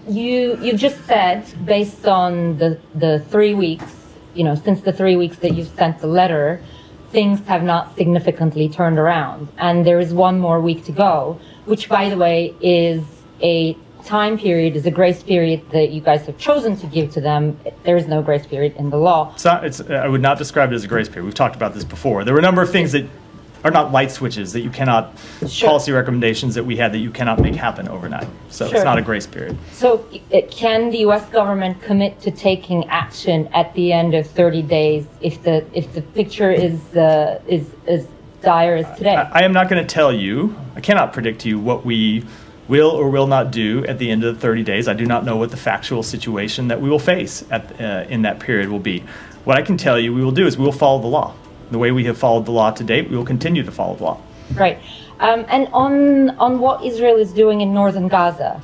you just said, based on the 3 weeks, since the 3 weeks that you've sent the letter, things have not significantly turned around. And there is one more week to go, which, by the way, is a grace period that you guys have chosen to give to them. There is no grace period in the law. I would not describe it as a grace period. We've talked about this before. There were a number of things that are not light switches that you cannot, policy recommendations that we had that you cannot make happen overnight. So it's not a grace period. So can the U.S. government commit to taking action at the end of 30 days if the picture is dire as today? I am not going to tell you, I cannot predict to you what we will or will not do at the end of the 30 days. I do not know what the factual situation that we will face in that period will be. What I can tell you we will do is we will follow the law. The way we have followed the law to date, we will continue to follow the law. Right. And on what Israel is doing in northern Gaza,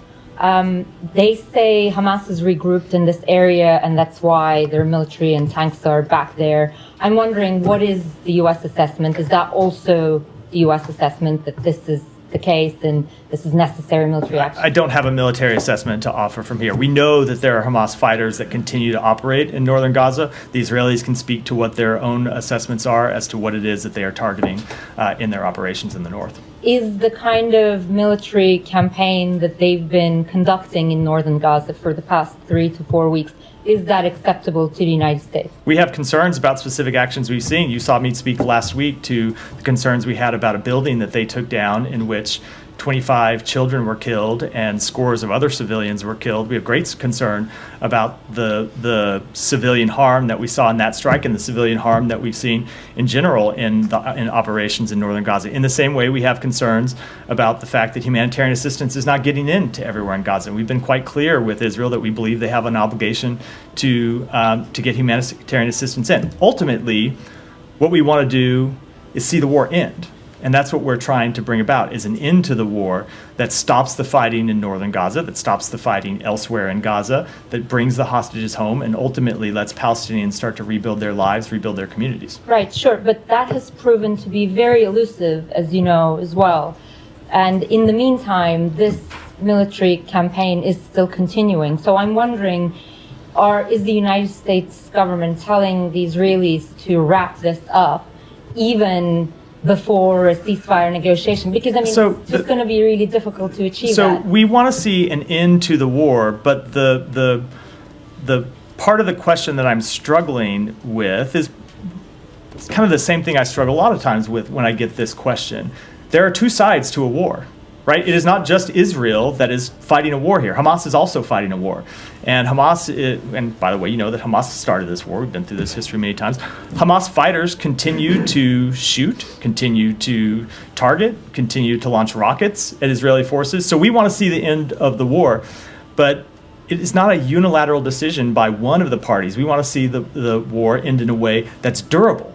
they say Hamas is regrouped in this area and that's why their military and tanks are back there. I'm wondering, what is the U.S. assessment? Is that also the U.S. assessment that this is the case and this is necessary military action? I don't have a military assessment to offer from here. We know that there are Hamas fighters that continue to operate in northern Gaza. The Israelis can speak to what their own assessments are as to what it is that they are targeting in their operations in the north. Is the kind of military campaign that they've been conducting in northern Gaza for the past 3 to 4 weeks, is that acceptable to the United States? We have concerns about specific actions we've seen. You saw me speak last week to the concerns we had about a building that they took down in which 25 children were killed and scores of other civilians were killed. We have great concern about the civilian harm that we saw in that strike and the civilian harm that we've seen in general in operations in northern Gaza. In the same way, we have concerns about the fact that humanitarian assistance is not getting into everywhere in Gaza. We've been quite clear with Israel that we believe they have an obligation to get humanitarian assistance in. Ultimately, what we want to do is see the war end. And that's what we're trying to bring about, is an end to the war that stops the fighting in northern Gaza, that stops the fighting elsewhere in Gaza, that brings the hostages home, and ultimately lets Palestinians start to rebuild their lives, rebuild their communities. Right, sure. But that has proven to be very elusive, as you know, as well. And in the meantime, this military campaign is still continuing. So I'm wondering, is the United States government telling the Israelis to wrap this up, even before a ceasefire negotiation? Because, it's just going to be really difficult to achieve that. So we want to see an end to the war, but the part of the question that I'm struggling with is it's kind of the same thing I struggle a lot of times with when I get this question. There are two sides to a war, right? It is not just Israel that is fighting a war here. Hamas is also fighting a war. And and by the way, you know that Hamas started this war. We've been through this history many times. Hamas fighters continue to shoot, continue to target, continue to launch rockets at Israeli forces. So we want to see the end of the war. But it is not a unilateral decision by one of the parties. We want to see the war end in a way that's durable,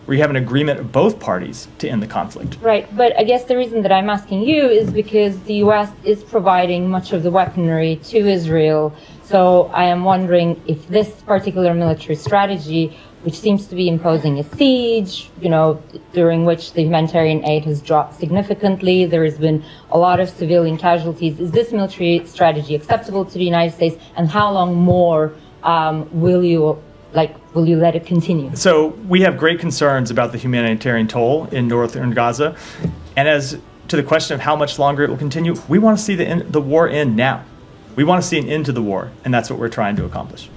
where you have an agreement of both parties to end the conflict. Right, but I guess the reason that I'm asking you is because the U.S. is providing much of the weaponry to Israel. So I am wondering if this particular military strategy, which seems to be imposing a siege, during which the humanitarian aid has dropped significantly, there has been a lot of civilian casualties. Is this military strategy acceptable to the United States? And how long more will you let it continue? So we have great concerns about the humanitarian toll in northern Gaza. And as to the question of how much longer it will continue, we want to see the war end now. We want to see an end to the war, and that's what we're trying to accomplish.